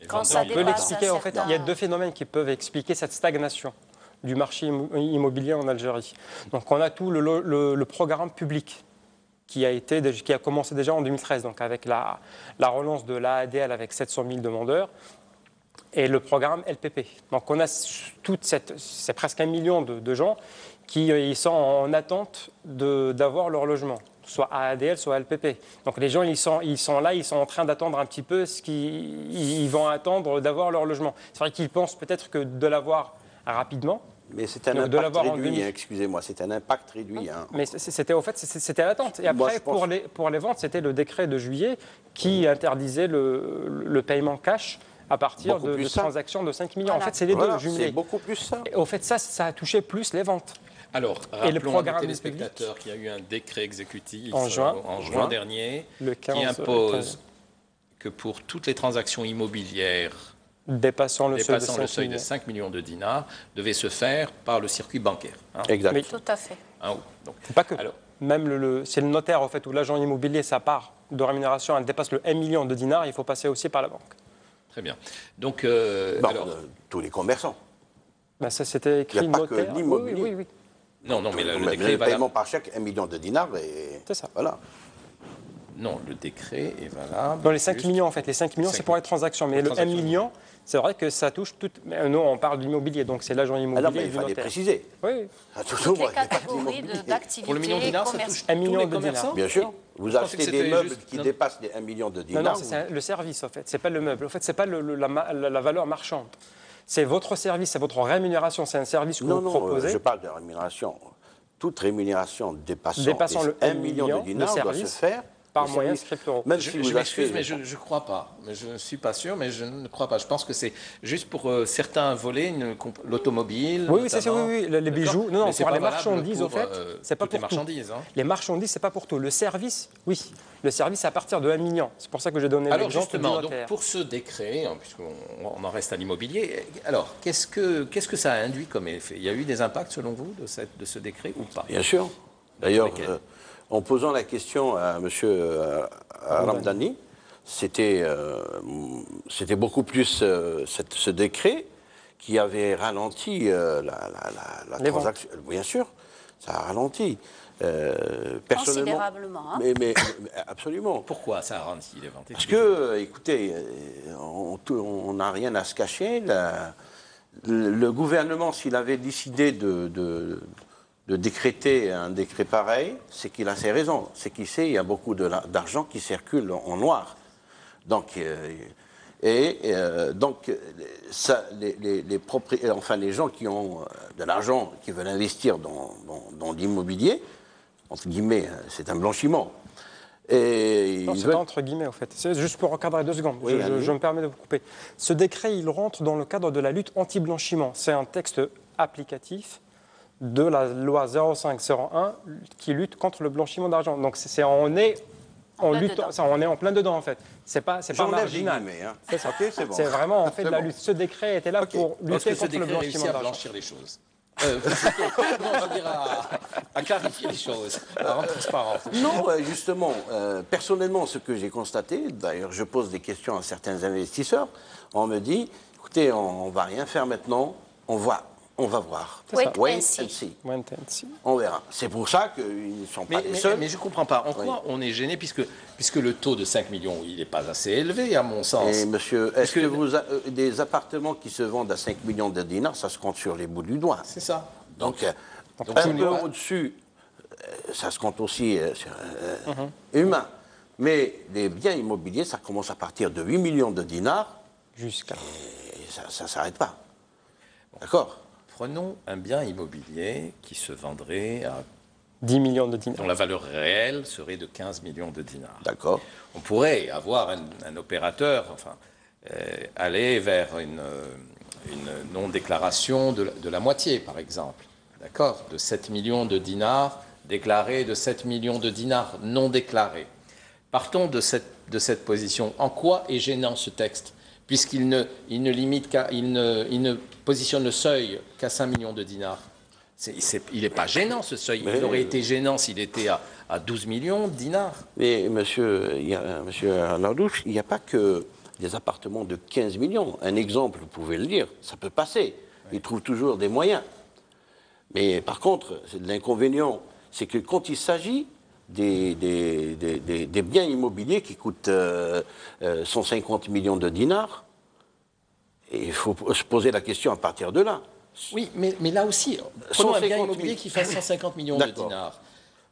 Quand ça on peut l'expliquer, en fait. Il y a 2 phénomènes qui peuvent expliquer cette stagnation du marché immobilier en Algérie. Donc, on a tout le programme public qui a commencé déjà en 2013, donc avec la relance de l'AADL avec 700 000 demandeurs. et le programme LPP. Donc on a c'est presque 1 million de gens qui ils sont en attente d'avoir leur logement, soit à ADL, soit à LPP. Donc les gens, ils sont là, ils sont en train d'attendre un petit peu ils vont attendre d'avoir leur logement. C'est vrai qu'ils pensent peut-être que de l'avoir rapidement. Mais c'est un impact réduit, excusez-moi, c'est un impact réduit. Hein. Mais c'était à l'attente. Et après, pour les ventes, c'était le décret de juillet qui interdisait le paiement cash à partir de transactions de 5 millions. Voilà. En fait, c'est les deux jumelés. C'est beaucoup plus ça. Et au fait, ça a touché plus les ventes. Alors, rappelons à nos téléspectateurs qu'il y a eu un décret exécutif en juin dernier qui impose que pour toutes les transactions immobilières dépassant le seuil de 5 millions de dinars devait se faire par le circuit bancaire. Hein. Exact. Mais tout à fait. Pas que. Alors, même c'est le notaire en fait, ou l'agent immobilier, sa part de rémunération, elle dépasse le 1 million de dinars, il faut passer aussi par la banque. Très bien. Donc, tous les commerçants. Ben, ça, c'était écrit il n'y a notaire. Pas que l'immobilier. Oui. Non, mais le décret est valable. Le paiement par chèque, 1 million de dinars, et c'est ça. Voilà. Non, le décret est valable. Dans les 5 millions, en fait. Les 5 millions, c'est pour les transactions. Mais le 1 million, c'est vrai que ça touche tout. Nous, on parle d'immobilier, donc c'est l'agent immobilier. Alors, il fallait préciser. Oui. Toutes les catégories d'activités. Pour le million de dinars, ça touche 1 million de dinars. Bien sûr. Vous achetez des meubles qui dépassent les 1 million de dinars. Non, c'est le service, en fait. C'est pas le meuble. En fait, c'est pas la valeur marchande. C'est votre service, c'est votre rémunération. C'est un service que vous proposez. Non, je parle de rémunération. Toute rémunération dépassant le 1 million de dinars doit se faire par moyen scriptoro. Je m'excuse, mais je ne crois pas. Je ne suis pas sûr, mais je ne crois pas. Je pense que c'est juste pour certains volets, l'automobile. Oui, les bijoux. Non, pour les marchandises, au fait, c'est pas pour tout. Les marchandises, c'est pas pour tout. Le service, oui. Le service, c'est à partir de 1 million. C'est pour ça que j'ai donné l'exemple. Alors justement, donc, pour ce décret, puisqu'on en reste à l'immobilier, alors qu'est-ce que ça a induit comme effet? Il y a eu des impacts, selon vous, de ce décret ou pas? Bien sûr. D'ailleurs, en posant la question à M. Ramdani, c'était beaucoup plus ce décret qui avait ralenti la transaction. Bien sûr, ça a ralenti. Considérablement. Hein. Mais absolument. Pourquoi ça a ralenti les ventes? Parce que, écoutez, on n'a rien à se cacher. Le gouvernement, s'il avait décidé de décréter un décret pareil, c'est qu'il a ses raisons. C'est qu'il sait qu'il y a beaucoup d'argent qui circule en noir. Donc, les gens qui ont de l'argent, qui veulent investir dans l'immobilier, entre guillemets, c'est un blanchiment. Non, c'est pas entre guillemets, en fait. C'est juste pour recadrer 2 secondes. Oui, je me permets de vous couper. Ce décret, il rentre dans le cadre de la lutte anti-blanchiment. C'est un texte applicatif de la loi 0501 qui lutte contre le blanchiment d'argent. Donc on est en plein dedans, en fait. C'est pas marginal. C'est ça. Okay, c'est bon. C'est vraiment en fait la lutte. Ce décret était là pour lutter contre le blanchiment d'argent. À blanchir les choses. Non, je veux dire à clarifier les choses, à rendre transparent. Non, justement, personnellement, ce que j'ai constaté, d'ailleurs, je pose des questions à certains investisseurs, on me dit, écoutez, on ne va rien faire maintenant, on va voir. Wait and see. see. On verra. C'est pour ça qu'ils ne sont pas les seuls. Mais je ne comprends pas. En quoi on est gêné puisque le taux de 5 millions, il n'est pas assez élevé, à mon sens. Et monsieur, est-ce que des appartements qui se vendent à 5 millions de dinars, ça se compte sur les bouts du doigt? C'est ça. Donc un peu au-dessus, ça se compte aussi humain. Mais les biens immobiliers, ça commence à partir de 8 millions de dinars. Jusqu'à. Et ça ne s'arrête pas. D'accord? Prenons un bien immobilier qui se vendrait à 10 millions de dinars. Dont la valeur réelle serait de 15 millions de dinars. D'accord. On pourrait avoir un opérateur, aller vers une non-déclaration de la moitié, par exemple. D'accord? De 7 millions de dinars déclarés, de 7 millions de dinars non déclarés. Partons de cette position. En quoi est gênant ce texte? Puisqu'il ne positionne le seuil qu'à 5 millions de dinars. Il n'est pas gênant, ce seuil. Il aurait été gênant s'il était à 12 millions de dinars. Mais monsieur Arnaudouche, il n'y a pas que des appartements de 15 millions. Un exemple, vous pouvez le dire, ça peut passer. Ils trouvent toujours des moyens. Mais par contre, l'inconvénient, c'est que quand il s'agit des biens immobiliers qui coûtent 150 millions de dinars, Et il faut se poser la question à partir de là. Oui, mais là aussi, prenons un bien 150 000. immobilier qui fasse 150 millions de D'accord. dinars.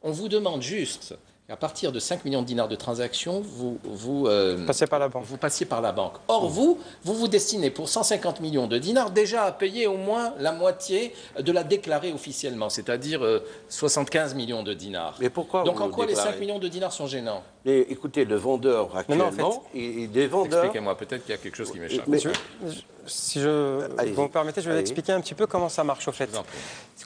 On vous demande juste, à partir de 5 millions de dinars de transactions, vous Passez par la banque. vous passiez par la banque. Or, vous destinez pour 150 millions de dinars déjà à payer au moins la moitié de la déclarée officiellement, c'est-à-dire 75 millions de dinars. Mais pourquoi Donc vous en quoi les déclarez 5 millions de dinars sont gênants? Mais écoutez, le vendeur actuellement, Non, en et des vendeurs... Expliquez-moi, peut-être qu'il y a quelque chose qui m'échappe. Mais- Si vous me permettez, je vais Allez-y. expliquer un petit peu comment ça marche au fait. vous en prie.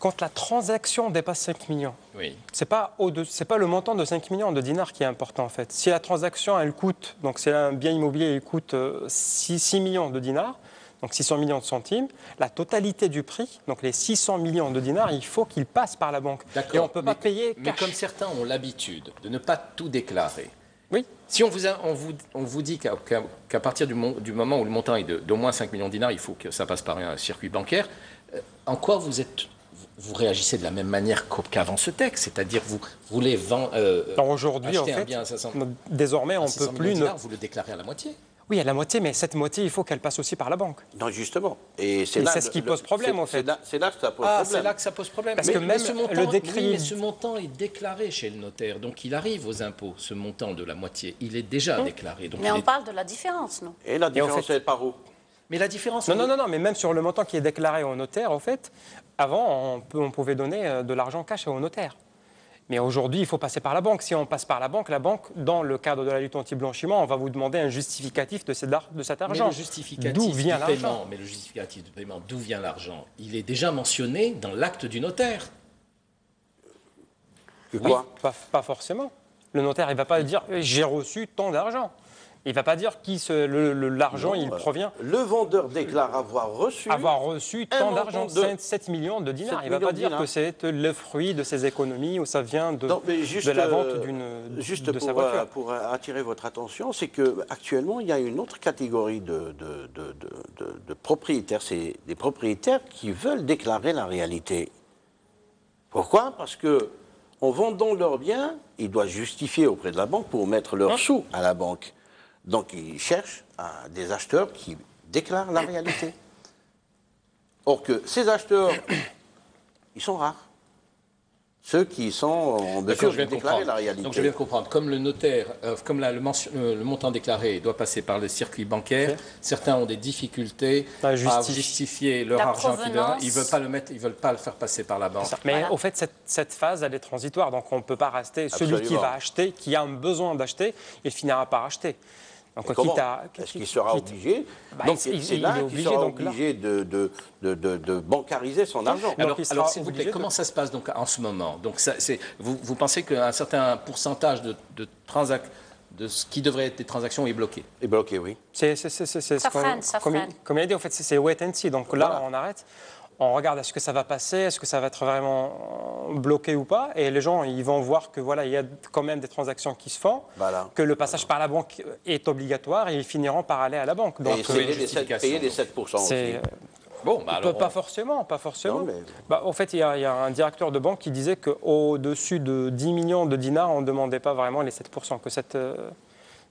Quand la transaction dépasse 5 millions, Oui. c'est pas le montant de 5 millions de dinars qui est important en fait. Si la transaction elle coûte, donc c'est un bien immobilier, il coûte 6 millions de dinars, donc 600 millions de centimes, la totalité du prix, donc les 600 millions de dinars, il faut qu'il passe par la banque. D'accord. Et on ne peut pas payer Mais cash. comme certains ont l'habitude de ne pas tout déclarer, Oui. si on vous dit qu'à partir du moment où le montant est d'au moins 5 millions de dinars, il faut que ça passe par un circuit bancaire, en quoi vous réagissez de la même manière qu'avant ce texte? C'est-à-dire vous voulez Alors aujourd'hui, en acheter un fait, bien à 500 désormais, on ne 600 peut millions plus... de dinars, vous le déclarez à la moitié. Oui, à la moitié, mais cette moitié, il faut qu'elle passe aussi par la banque. Non, justement. Et Et c'est ce qui pose problème, en fait. C'est là que ça pose Ah, problème. c'est là que ça pose problème. Parce que même le décret- oui, mais ce montant est déclaré chez le notaire, donc il arrive aux impôts, ce montant de la moitié. Il est déjà déclaré. Donc Mais il on est- parle de la différence, non? Et la différence, fait- elle part où? Mais la différence... Non, mais même sur le montant qui est déclaré au notaire, en fait, avant, on pouvait donner de l'argent cash au notaire. Mais aujourd'hui, il faut passer par la banque. Si on passe par la banque, dans le cadre de la lutte anti-blanchiment, on va vous demander un justificatif de cet Mais argent. le justificatif D'où vient du l'argent? paiement, mais le justificatif de paiement, d'où vient l'argent? Il est déjà mentionné dans l'acte du notaire. Que quoi? Pas forcément. Le notaire, il ne va pas dire j'ai reçu tant d'argent. Il ne va pas dire qui l'argent il provient. Le vendeur déclare avoir reçu... Avoir reçu un tant montant d'argent, de 7 millions de dinars. 7 Il ne va pas millions de dire dinars. que c'est le fruit de ses économies ou ça vient de Non, mais juste, la vente juste de sa voiture. pour attirer votre attention, c'est qu'actuellement, il y a une autre catégorie de propriétaires. C'est des propriétaires qui veulent déclarer la réalité. Pourquoi? Parce que en vendant leurs biens, ils doivent justifier auprès de la banque pour mettre leurs sous à la banque. Donc, ils cherchent des acheteurs qui déclarent la réalité. Or que ces acheteurs, ils sont rares. Ceux qui sont en D'accord, mesure de déclarer la réalité. Donc je viens de comprendre. Comme le notaire, comme le montant déclaré doit passer par le circuit bancaire, certains ont des difficultés À à justifier. justifier leur La argent qu'ils donnent. provenance. Ils veulent pas le mettre, ils veulent pas le faire passer par la banque. Mais Voilà. au fait, cette phase, elle est transitoire. Donc, on ne peut pas rester. Celui qui Absolument. va acheter, qui a un besoin d'acheter, il finira par acheter. Donc, Comment? quitte à- Est-ce qu'il sera quitte- obligé? Bah, Donc il- c'est il là est qu'il obligé, sera donc là. obligé de bancariser son argent. Donc, Alors, il sera s'il vous obligé plaît, de- comment ça se passe donc en ce moment? Donc, vous pensez qu'un certain pourcentage de ce qui devrait être des transactions est bloqué? Et bloqué, oui. C'est Ça freine, ça comme, freine. comme il a dit, en fait, c'est wait and see. Donc là, Voilà. on arrête. On regarde est-ce que ça va passer, est-ce que ça va être vraiment bloqué ou pas. Et les gens, ils vont voir que voilà, il y a quand même des transactions qui se font, Voilà. que le passage par la banque est obligatoire et ils finiront par aller à la banque. Et Donc, payer les justification, 7% aussi. c'est Bon, bah alors, pas forcément. Non, mais- Bah, en fait, il y a un directeur de banque qui disait qu'au-dessus de 10 millions de dinars, on ne demandait pas vraiment les 7%.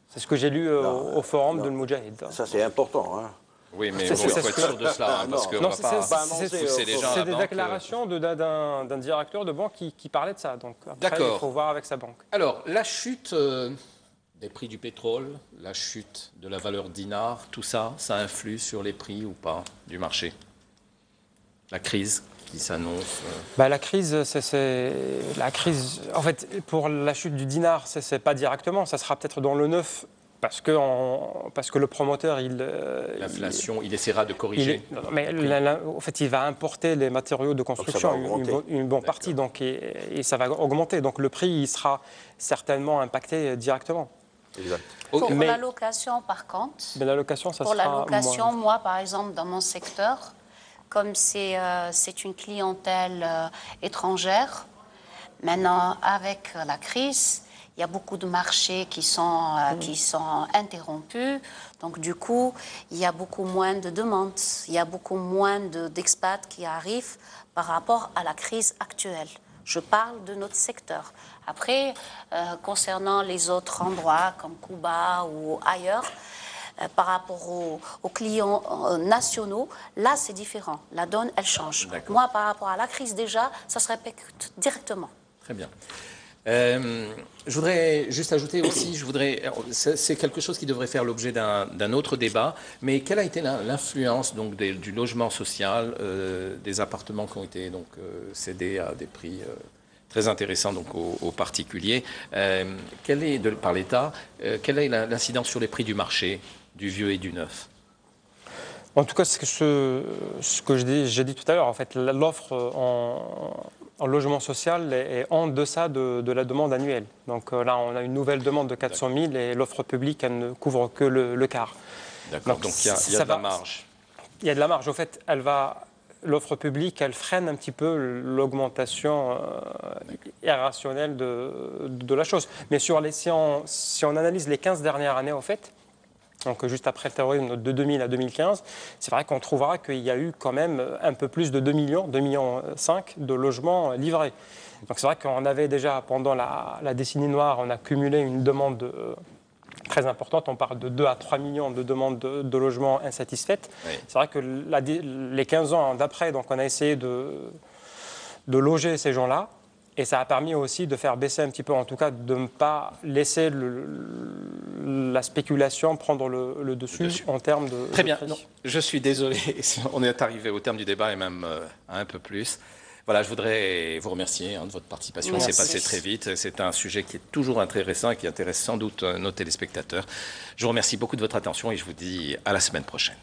C'est ce que j'ai lu au forum non. de Moudjahid. Ça, c'est important. Hein. oui, mais C'est- bon, il c'est- faut être sûr de cela, hein, parce Non. qu'on Non, va c'est- pas c'est- pousser les gens à C'est la des banque. déclarations d'un directeur de banque qui parlait de ça. Donc après, D'accord. il faut voir avec sa banque. Alors, la chute des prix du pétrole, la chute de la valeur dinar, tout ça, ça influe sur les prix ou pas du marché? La crise qui s'annonce. Bah, la crise, la crise. En fait, pour la chute du dinar, c'est pas directement. Ça sera peut-être dans le neuf, parce que le promoteur, L'inflation, il essaiera de il corriger. est- mais en fait, il va importer les matériaux de construction, va augmenter. une bonne partie, donc et ça va augmenter. Donc le prix, il sera certainement impacté directement. Exact. Oh, Pour mais- la location, par contre, Mais la location, ça pour la sera location, moins. moi, par exemple, dans mon secteur, comme c'est une clientèle étrangère, maintenant, avec la crise, il y a beaucoup de marchés qui sont interrompus. Donc, du coup, il y a beaucoup moins de demandes. Il y a beaucoup moins d'expats qui arrivent par rapport à la crise actuelle. Je parle de notre secteur. Après, concernant les autres endroits comme Cuba ou ailleurs, par rapport aux clients nationaux, là, c'est différent. La donne, elle change. Moi, par rapport à la crise déjà, ça se répercute directement. Très bien. Je voudrais juste ajouter aussi, c'est quelque chose qui devrait faire l'objet d'un autre débat, mais quelle a été l'influence donc du logement social, des appartements qui ont été donc cédés à des prix très intéressants donc aux particuliers, par l'État, quelle est l'incidence sur les prix du marché, du vieux et du neuf? En tout cas, ce que j'ai dit tout à l'heure, en fait, l'offre en logement social est en deçà de la demande annuelle. Donc là, on a une nouvelle demande de 400 000 et l'offre publique, elle ne couvre que le quart. D'accord, donc il y a de la marge. Il y a de la marge. Au fait, l'offre publique, elle freine un petit peu l'augmentation irrationnelle de la chose. Mais si on analyse les 15 dernières années, au fait, donc juste après le terrorisme de 2000 à 2015, c'est vrai qu'on trouvera qu'il y a eu quand même un peu plus de 2,5 millions de logements livrés. Donc c'est vrai qu'on avait déjà, pendant la décennie noire, on a cumulé une demande très importante. On parle de 2 à 3 millions de demandes de logements insatisfaites. Oui. C'est vrai que les 15 ans d'après, donc on a essayé de loger ces gens-là. Et ça a permis aussi de faire baisser un petit peu, en tout cas de ne pas laisser la spéculation prendre le dessus en termes de... Très bien, non, je suis désolé, on est arrivé au terme du débat et même un peu plus. Voilà, je voudrais vous remercier de votre participation, c'est passé très vite, c'est un sujet qui est toujours intéressant et qui intéresse sans doute nos téléspectateurs. Je vous remercie beaucoup de votre attention et je vous dis à la semaine prochaine.